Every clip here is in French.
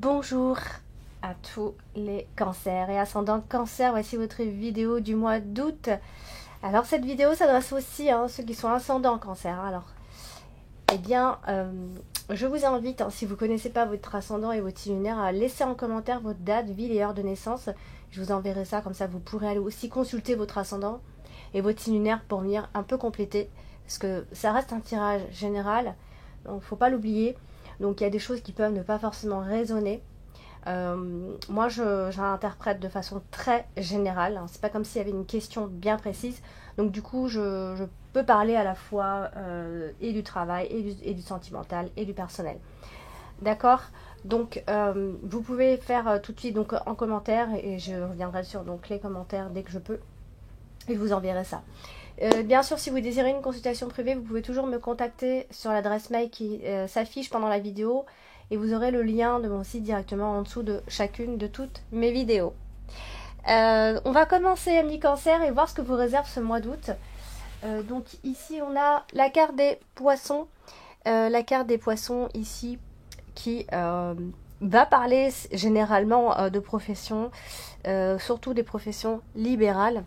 Bonjour à tous les cancers et ascendants cancer, voici votre vidéo du mois d'août. Alors cette vidéo s'adresse aussi à ceux qui sont ascendants cancer. Alors, eh bien, je vous invite, si vous ne connaissez pas votre ascendant et votre signe lunaire, à laisser en commentaire votre date, ville et heure de naissance. Je vous enverrai ça, comme ça vous pourrez aller aussi consulter votre ascendant et votre signe lunaire pour venir un peu compléter. Parce que ça reste un tirage général, donc il ne faut pas l'oublier. Donc il y a des choses qui peuvent ne pas forcément résonner. Moi j'interprète de façon très générale, c'est pas comme s'il y avait une question bien précise, donc du coup je peux parler à la fois et du travail et du sentimental et du personnel, d'accord. Donc vous pouvez faire tout de suite donc en commentaire, et je reviendrai sur donc les commentaires dès que je peux et je vous enverrai ça. Bien sûr, si vous désirez une consultation privée, vous pouvez toujours me contacter sur l'adresse mail qui s'affiche pendant la vidéo, et vous aurez le lien de mon site directement en dessous de chacune de toutes mes vidéos. On va commencer, amis cancer, et voir ce que vous réserve ce mois d'août. Donc ici on a la carte des poissons, ici qui va parler généralement de professions, surtout des professions libérales.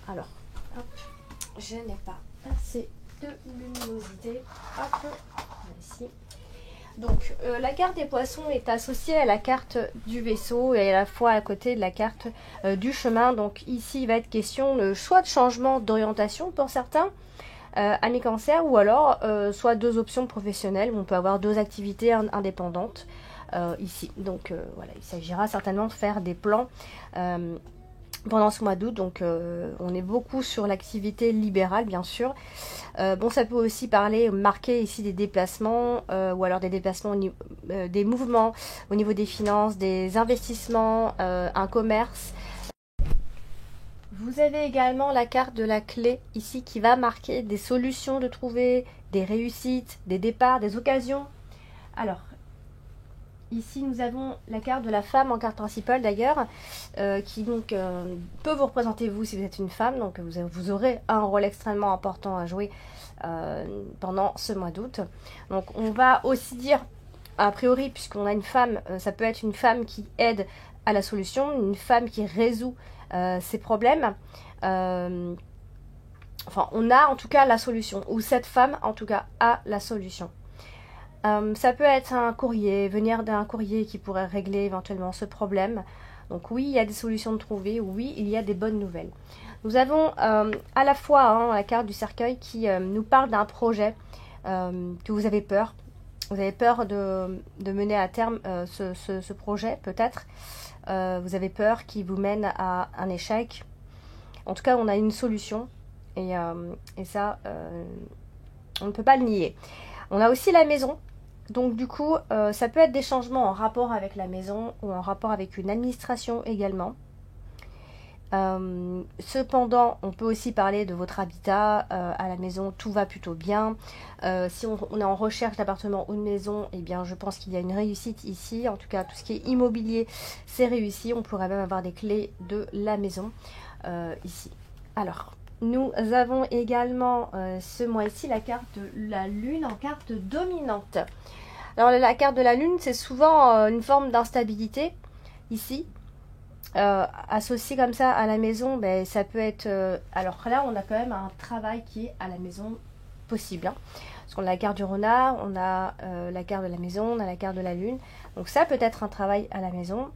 Alors, hop, je n'ai pas assez de luminosité. Hop, ici. Donc, la carte des poissons est associée à la carte du vaisseau et à la fois à côté de la carte du chemin. Donc, ici, il va être question de soit de changement d'orientation pour certains, amis cancer, ou alors soit deux options professionnelles où on peut avoir deux activités indépendantes ici. Donc, voilà, il s'agira certainement de faire des plans pendant ce mois d'août, donc on est beaucoup sur l'activité libérale, bien sûr. Bon, ça peut aussi marquer ici des déplacements, ou alors des déplacements, des mouvements au niveau des finances, des investissements, un commerce. Vous avez également la carte de la clé ici qui va marquer des solutions de trouver, des réussites, des départs, des occasions. Alors, ici, nous avons la carte de la femme en carte principale d'ailleurs, qui donc peut vous représenter vous si vous êtes une femme. Donc vous aurez un rôle extrêmement important à jouer pendant ce mois d'août. Donc on va aussi dire, a priori, puisqu'on a une femme, ça peut être une femme qui aide à la solution, une femme qui résout ses problèmes. Enfin, on a en tout cas la solution, ou cette femme en tout cas a la solution. Ça peut être un courrier, venir d'un courrier qui pourrait régler éventuellement ce problème. Donc oui, il y a des solutions de trouver, oui, il y a des bonnes nouvelles. Nous avons à la fois la carte du cercueil qui nous parle d'un projet que vous avez peur. Vous avez peur de mener à terme ce projet, peut-être. Vous avez peur qu'il vous mène à un échec. En tout cas, on a une solution, et ça, on ne peut pas le nier. On a aussi la maison. Donc du coup, ça peut être des changements en rapport avec la maison ou en rapport avec une administration également. Cependant, on peut aussi parler de votre habitat à la maison, tout va plutôt bien. Si on est en recherche d'appartement ou de maison, eh bien je pense qu'il y a une réussite ici. En tout cas, tout ce qui est immobilier, c'est réussi. On pourrait même avoir des clés de la maison ici. Alors, nous avons également ce mois-ci la carte de la lune en carte dominante. Alors la carte de la lune, c'est souvent une forme d'instabilité ici. Associé comme ça à la maison, ben, ça peut être... alors là, on a quand même un travail qui est à la maison possible. Parce qu'on a la carte du renard, on a la carte de la maison, on a la carte de la lune. Donc ça peut être un travail à la maison.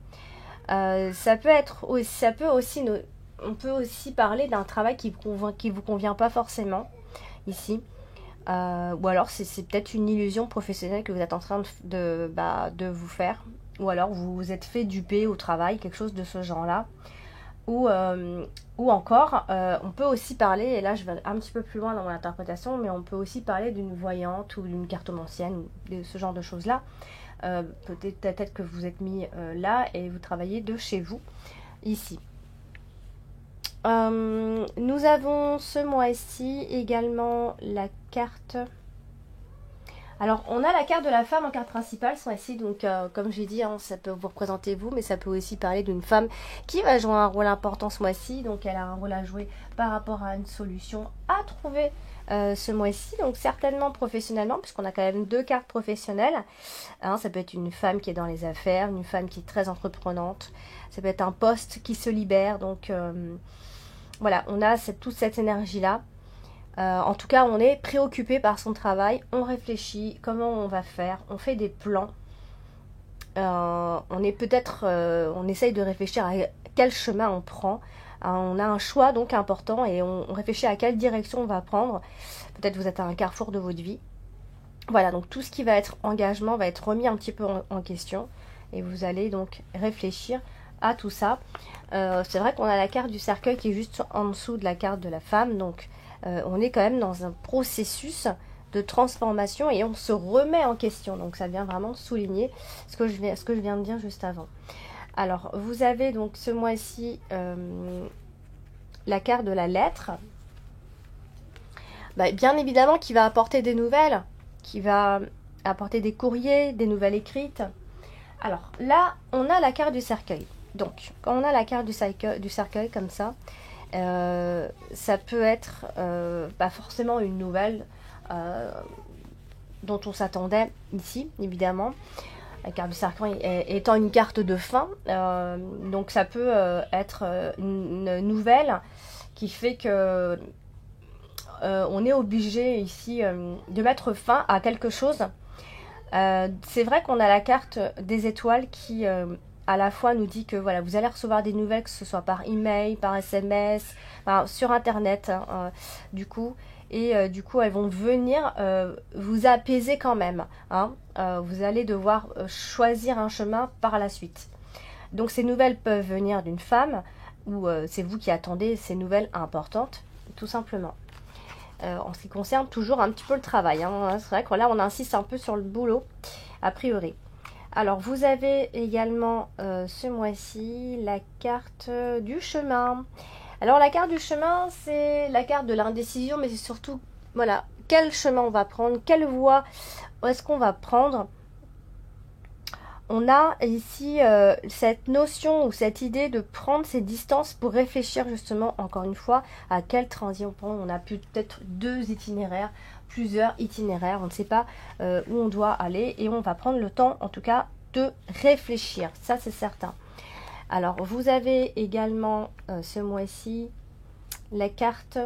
On peut aussi parler d'un travail qui vous convient pas forcément ici. Ou alors c'est peut-être une illusion professionnelle que vous êtes en train de vous faire. Ou alors vous vous êtes fait duper au travail, quelque chose de ce genre-là. Ou encore, on peut aussi parler, et là je vais un petit peu plus loin dans mon interprétation, mais on peut aussi parler d'une voyante ou d'une cartomancienne, de ce genre de choses-là. Peut-être que vous êtes mis là et vous travaillez de chez vous, ici. Nous avons ce mois-ci également la carte... Alors, on a la carte de la femme en carte principale ce mois-ci, donc comme j'ai dit, ça peut vous représenter vous, mais ça peut aussi parler d'une femme qui va jouer un rôle important ce mois-ci, donc elle a un rôle à jouer par rapport à une solution à trouver ce mois-ci, donc certainement professionnellement, puisqu'on a quand même 2 cartes professionnelles. Hein, ça peut être une femme qui est dans les affaires, une femme qui est très entreprenante, ça peut être un poste qui se libère, donc voilà, on a toute cette énergie-là. En tout cas, on est préoccupé par son travail, on réfléchit comment on va faire, on fait des plans. On est peut-être, on essaye de réfléchir à quel chemin on prend. On a un choix donc important et on réfléchit à quelle direction on va prendre. Peut-être vous êtes à un carrefour de votre vie. Voilà, donc tout ce qui va être engagement va être remis un petit peu en question et vous allez donc réfléchir à tout ça. C'est vrai qu'on a la carte du cercueil qui est juste en dessous de la carte de la femme, donc on est quand même dans un processus de transformation et on se remet en question. Donc ça vient vraiment souligner ce que je viens de dire juste avant. Alors vous avez donc ce mois-ci la carte de la lettre. Bah, bien évidemment qui va apporter des nouvelles, qui va apporter des courriers, des nouvelles écrites. Alors là on a la carte du cercueil. Donc quand on a la carte du cercueil comme ça, ça peut être pas forcément une nouvelle dont on s'attendait ici, évidemment. La carte du cercueil étant une carte de fin, donc ça peut être une nouvelle qui fait que on est obligé ici de mettre fin à quelque chose. C'est vrai qu'on a la carte des étoiles qui à la fois nous dit que voilà, vous allez recevoir des nouvelles, que ce soit par email, par SMS, sur internet, hein, du coup. Et du coup, elles vont venir vous apaiser quand même. Hein. Vous allez devoir choisir un chemin par la suite. Donc ces nouvelles peuvent venir d'une femme ou c'est vous qui attendez ces nouvelles importantes, tout simplement. En ce qui concerne toujours un petit peu le travail. Hein. C'est vrai que là, on insiste un peu sur le boulot, a priori. Alors, vous avez également ce mois-ci la carte du chemin. Alors, la carte du chemin, c'est la carte de l'indécision, mais c'est surtout, voilà, quel chemin on va prendre, quelle voie est-ce qu'on va prendre. On a ici cette notion ou cette idée de prendre ses distances pour réfléchir justement, encore une fois, à quel transit on prend. On a peut-être 2 itinéraires, plusieurs itinéraires, on ne sait pas où on doit aller et on va prendre le temps en tout cas de réfléchir, ça c'est certain. Alors vous avez également ce mois-ci la carte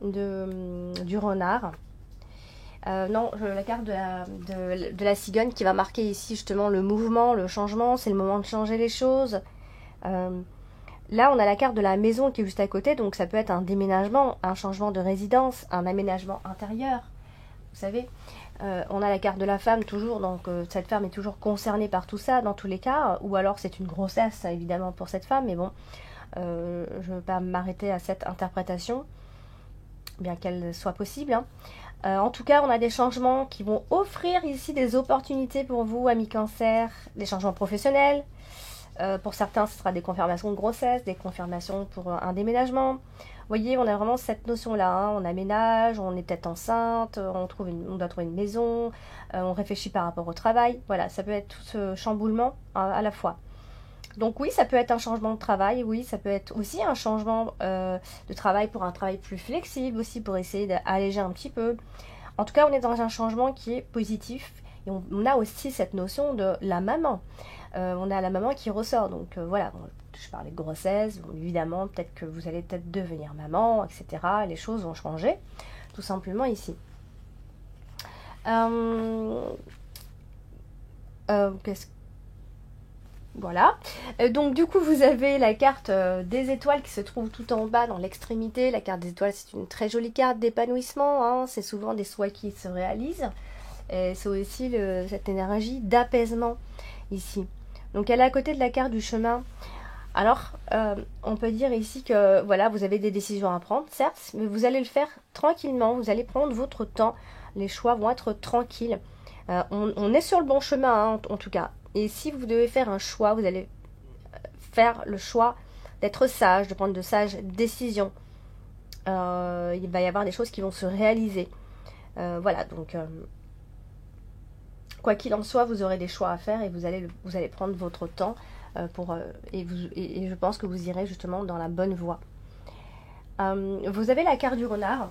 du renard. Non, la carte de la cigogne qui va marquer ici justement le mouvement, le changement, c'est le moment de changer les choses. Là, on a la carte de la maison qui est juste à côté, donc ça peut être un déménagement, un changement de résidence, un aménagement intérieur. Vous savez, on a la carte de la femme toujours, donc cette femme est toujours concernée par tout ça dans tous les cas, ou alors c'est une grossesse évidemment pour cette femme, mais bon, je ne veux pas m'arrêter à cette interprétation, bien qu'elle soit possible. Hein. En tout cas, on a des changements qui vont offrir ici des opportunités pour vous, amis cancer, des changements professionnels. Pour certains, ce sera des confirmations de grossesse, des confirmations pour un déménagement. Vous voyez, on a vraiment cette notion-là. Hein. On aménage, on est peut-être enceinte, on doit trouver une maison, on réfléchit par rapport au travail. Voilà, ça peut être tout ce chamboulement à la fois. Donc oui, ça peut être un changement de travail, oui, ça peut être aussi un changement de travail pour un travail plus flexible aussi, pour essayer d'alléger un petit peu. En tout cas, on est dans un changement qui est positif et on a aussi cette notion de la maman. On a la maman qui ressort, donc voilà, je parlais de grossesse, bon, évidemment, peut-être que vous allez peut-être devenir maman, etc. Les choses vont changer, tout simplement ici. Voilà, donc du coup vous avez la carte des étoiles qui se trouve tout en bas dans l'extrémité. La carte des étoiles, c'est une très jolie carte d'épanouissement, hein. C'est souvent des souhaits qui se réalisent, et c'est aussi cette énergie d'apaisement ici. Donc elle est à côté de la carte du chemin. Alors on peut dire ici que voilà, vous avez des décisions à prendre, certes, mais vous allez le faire tranquillement, vous allez prendre votre temps, les choix vont être tranquilles. On est sur le bon chemin, hein, en tout cas. Et si vous devez faire un choix, vous allez faire le choix d'être sage, de prendre de sages décisions. Il va y avoir des choses qui vont se réaliser. Voilà, donc quoi qu'il en soit, vous aurez des choix à faire et vous allez prendre votre temps et je pense que vous irez justement dans la bonne voie. Vous avez la carte du renard.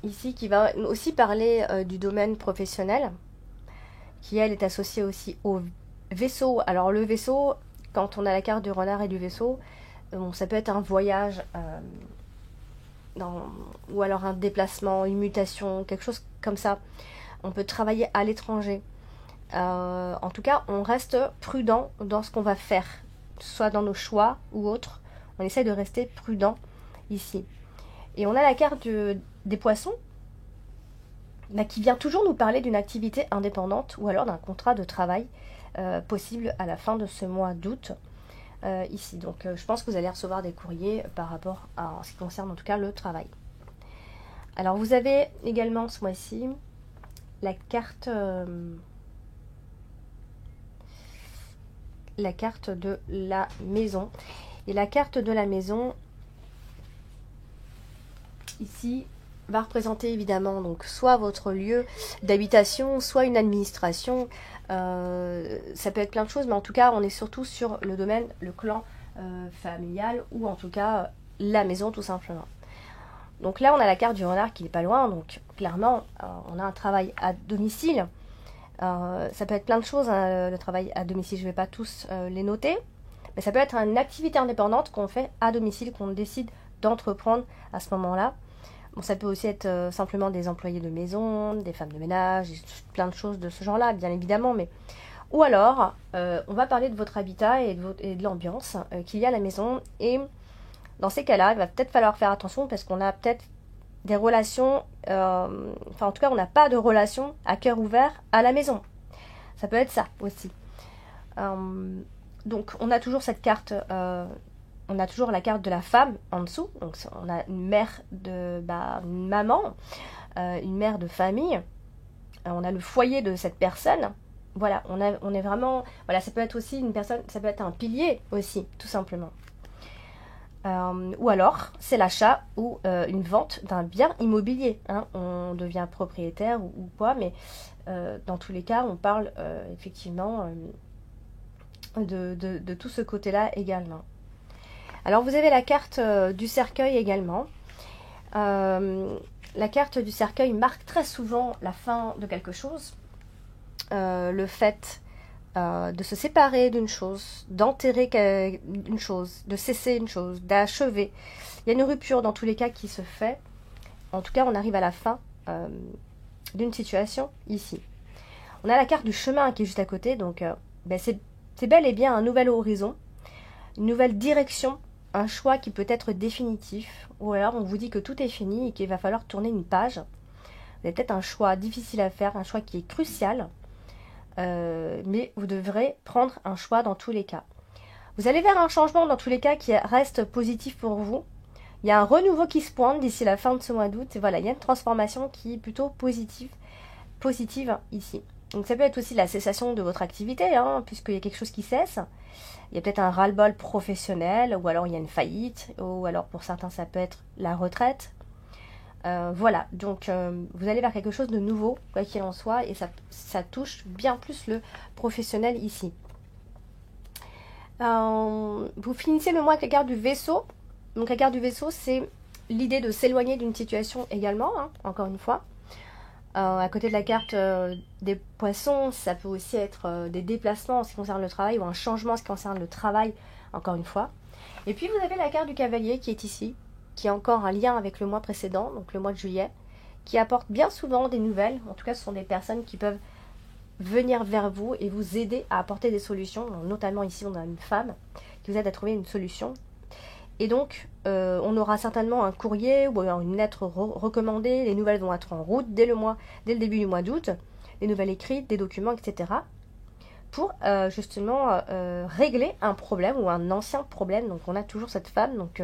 ici qui va aussi parler du domaine professionnel, qui elle est associée aussi au vaisseau. Alors le vaisseau, quand on a la carte du renard et du vaisseau, bon, ça peut être un voyage ou alors un déplacement, une mutation, quelque chose comme ça. On peut travailler à l'étranger. En tout cas, on reste prudent dans ce qu'on va faire, soit dans nos choix ou autres. On essaie de rester prudent ici. Et on a la carte des poissons, qui vient toujours nous parler d'une activité indépendante ou alors d'un contrat de travail possible à la fin de ce mois d'août ici. Donc je pense que vous allez recevoir des courriers par rapport à ce qui concerne en tout cas le travail. Alors vous avez également ce mois-ci la carte de la maison. Et la carte de la maison ici va représenter évidemment donc soit votre lieu d'habitation, soit une administration. Ça peut être plein de choses, mais en tout cas on est surtout sur le domaine, le clan familial, ou en tout cas la maison tout simplement. Donc là on a la carte du renard qui n'est pas loin, donc clairement on a un travail à domicile. Ça peut être plein de choses, hein, le travail à domicile, je ne vais pas tous les noter, mais ça peut être une activité indépendante qu'on fait à domicile, qu'on décide d'entreprendre à ce moment-là. Bon, ça peut aussi être simplement des employés de maison, des femmes de ménage, plein de choses de ce genre-là, bien évidemment. Mais... Ou alors, on va parler de votre habitat et de l'ambiance qu'il y a à la maison. Et dans ces cas-là, il va peut-être falloir faire attention parce qu'on a peut-être des relations... en tout cas, on n'a pas de relation à cœur ouvert à la maison. Ça peut être ça aussi. Donc, on a toujours cette carte... on a toujours la carte de la femme en dessous. Donc on a une mère une maman, une mère de famille. On a le foyer de cette personne. Voilà, on est vraiment... Voilà, ça peut être aussi une personne, ça peut être un pilier aussi, tout simplement. Ou alors, c'est l'achat ou une vente d'un bien immobilier. Hein. On devient propriétaire ou quoi, mais dans tous les cas, on parle effectivement de tout ce côté-là également. Alors vous avez la carte du cercueil également. La carte du cercueil marque très souvent la fin de quelque chose. Le fait de se séparer d'une chose, d'enterrer une chose, de cesser une chose, d'achever. Il y a une rupture dans tous les cas qui se fait. En tout cas, on arrive à la fin d'une situation ici. On a la carte du chemin qui est juste à côté. Donc c'est bel et bien un nouvel horizon, une nouvelle direction. Un choix qui peut être définitif, ou alors on vous dit que tout est fini et qu'il va falloir tourner une page. Vous avez peut-être un choix difficile à faire, un choix qui est crucial, mais vous devrez prendre un choix dans tous les cas. Vous allez vers un changement dans tous les cas qui reste positif pour vous. Il y a un renouveau qui se pointe d'ici la fin de ce mois d'août, et voilà, il y a une transformation qui est plutôt positive ici. Donc ça peut être aussi la cessation de votre activité, hein, puisqu'il y a quelque chose qui cesse. Il y a peut-être un ras-le-bol professionnel, ou alors il y a une faillite, ou alors pour certains ça peut être la retraite. Voilà, donc vous allez vers quelque chose de nouveau, quoi qu'il en soit, et ça touche bien plus le professionnel ici. Vous finissez le mois avec la carte du vaisseau. Donc la carte du vaisseau, c'est l'idée de s'éloigner d'une situation également, hein, encore une fois. À côté de la carte des poissons, ça peut aussi être des déplacements en ce qui concerne le travail ou un changement en ce qui concerne le travail, encore une fois. Et puis vous avez la carte du cavalier qui est ici, qui a encore un lien avec le mois précédent, donc le mois de juillet, qui apporte bien souvent des nouvelles. En tout cas, ce sont des personnes qui peuvent venir vers vous et vous aider à apporter des solutions. Notamment ici, on a une femme qui vous aide à trouver une solution. Et donc, on aura certainement un courrier ou une lettre recommandée. Les nouvelles vont être en route dès le début du mois d'août. Les nouvelles écrites, des documents, etc. Pour justement régler un problème ou un ancien problème. Donc, on a toujours cette femme. Donc,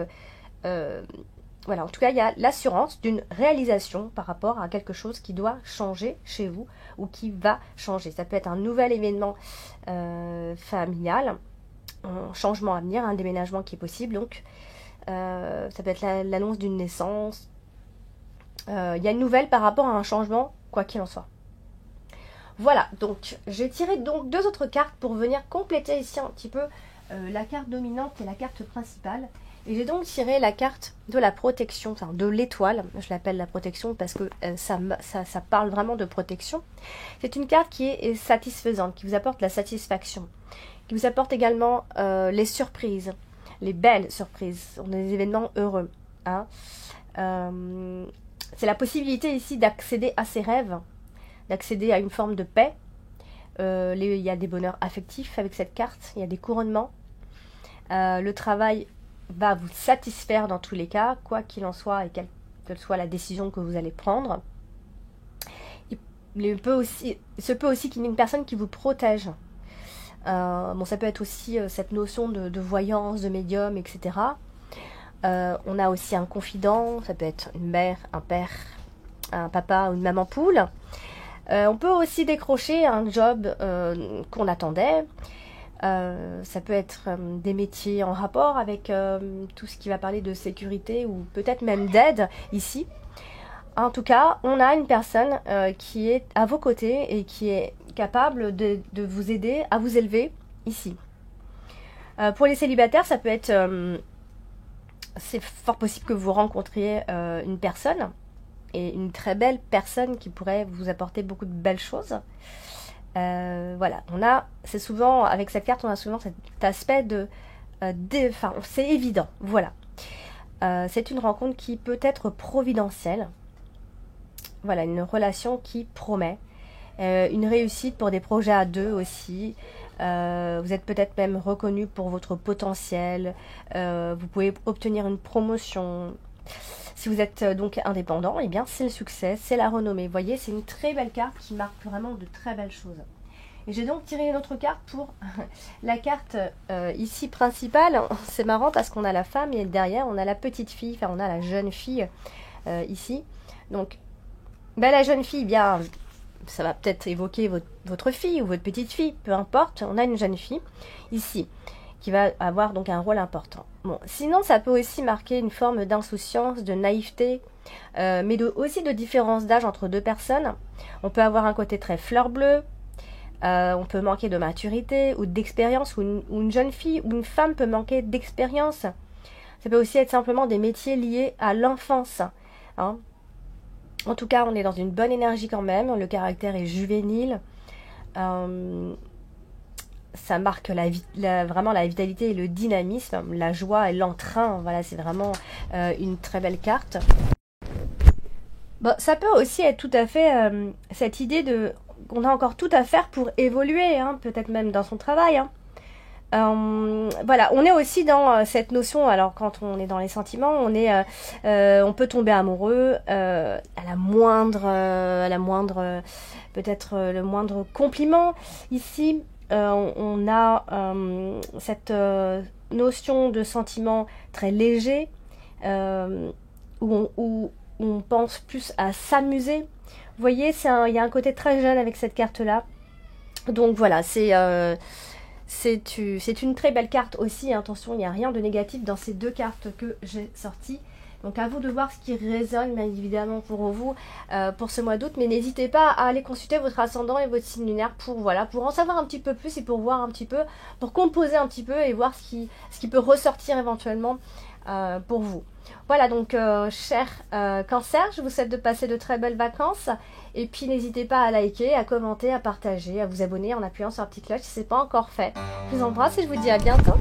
voilà. En tout cas, il y a l'assurance d'une réalisation par rapport à quelque chose qui doit changer chez vous ou qui va changer. Ça peut être un nouvel événement familial, un changement à venir, un déménagement qui est possible. Donc, ça peut être l'annonce d'une naissance. Il y a une nouvelle par rapport à un changement, quoi qu'il en soit. Voilà, donc j'ai tiré donc 2 autres cartes pour venir compléter ici un petit peu la carte dominante et la carte principale. Et j'ai donc tiré la carte de la protection, enfin de l'étoile. Je l'appelle la protection parce que ça parle vraiment de protection. C'est une carte qui est satisfaisante, qui vous apporte la satisfaction, qui vous apporte également les surprises, les belles surprises, des événements heureux. Hein. C'est la possibilité ici d'accéder à ses rêves, d'accéder à une forme de paix. Il y a des bonheurs affectifs avec cette carte, il y a des couronnements. Le travail va vous satisfaire dans tous les cas, quoi qu'il en soit et quelle soit la décision que vous allez prendre. Il se peut aussi qu'il y ait une personne qui vous protège. Bon, ça peut être aussi cette notion de voyance, de médium, etc. On a aussi un confident, ça peut être une mère, un père, un papa ou une maman poule. On peut aussi décrocher un job qu'on attendait. Ça peut être des métiers en rapport avec tout ce qui va parler de sécurité ou peut-être même d'aide ici. En tout cas, on a une personne qui est à vos côtés et qui est capable de vous aider à vous élever ici. Pour les célibataires, ça peut être... c'est fort possible que vous rencontriez une personne, et une très belle personne qui pourrait vous apporter beaucoup de belles choses. Voilà, c'est souvent, avec cette carte, on a souvent cet aspect enfin, c'est évident, voilà. C'est une rencontre qui peut être providentielle. Voilà, une relation qui promet. Une réussite pour des projets à deux aussi. Vous êtes peut-être même reconnu pour votre potentiel. Vous pouvez obtenir une promotion. Si vous êtes donc indépendant, eh bien c'est le succès, c'est la renommée. Vous voyez, c'est une très belle carte qui marque vraiment de très belles choses. Et j'ai donc tiré une autre carte pour la carte ici principale. C'est marrant parce qu'on a la femme et derrière on a la petite fille, enfin on a la jeune fille ici. Donc ben, la jeune fille, bien, ça va peut-être évoquer votre fille ou votre petite fille, peu importe. On a une jeune fille ici qui va avoir donc un rôle important. Bon, sinon, ça peut aussi marquer une forme d'insouciance, de naïveté, mais aussi de différence d'âge entre deux personnes. On peut avoir un côté très fleur bleue, on peut manquer de maturité ou d'expérience, ou une jeune fille ou une femme peut manquer d'expérience. Ça peut aussi être simplement des métiers liés à l'enfance. Hein. En tout cas, on est dans une bonne énergie quand même, le caractère est juvénile. Ça marque vraiment la vitalité et le dynamisme, la joie et l'entrain. Voilà, c'est vraiment une très belle carte. Bon, ça peut aussi être tout à fait cette idée qu'on a encore tout à faire pour évoluer, hein, peut-être même dans son travail. Hein. Voilà, on est aussi dans cette notion. Alors, quand on est dans les sentiments, on peut tomber amoureux à la moindre, peut-être le moindre compliment. Ici, on a cette notion de sentiment très léger, où on pense plus à s'amuser. Vous voyez, il y a un côté très jeune avec cette carte-là. Donc voilà, c'est une très belle carte aussi. Attention, il n'y a rien de négatif dans ces deux cartes que j'ai sorties. Donc à vous de voir ce qui résonne bien évidemment pour vous pour ce mois d'août. Mais n'hésitez pas à aller consulter votre ascendant et votre signe lunaire pour en savoir un petit peu plus et pour voir un petit peu, pour composer un petit peu et voir ce qui peut ressortir éventuellement pour vous. Voilà, donc cher Cancer, je vous souhaite de passer de très belles vacances. Et puis n'hésitez pas à liker, à commenter, à partager, à vous abonner en appuyant sur la petite cloche si ce n'est pas encore fait. Je vous embrasse et je vous dis à bientôt.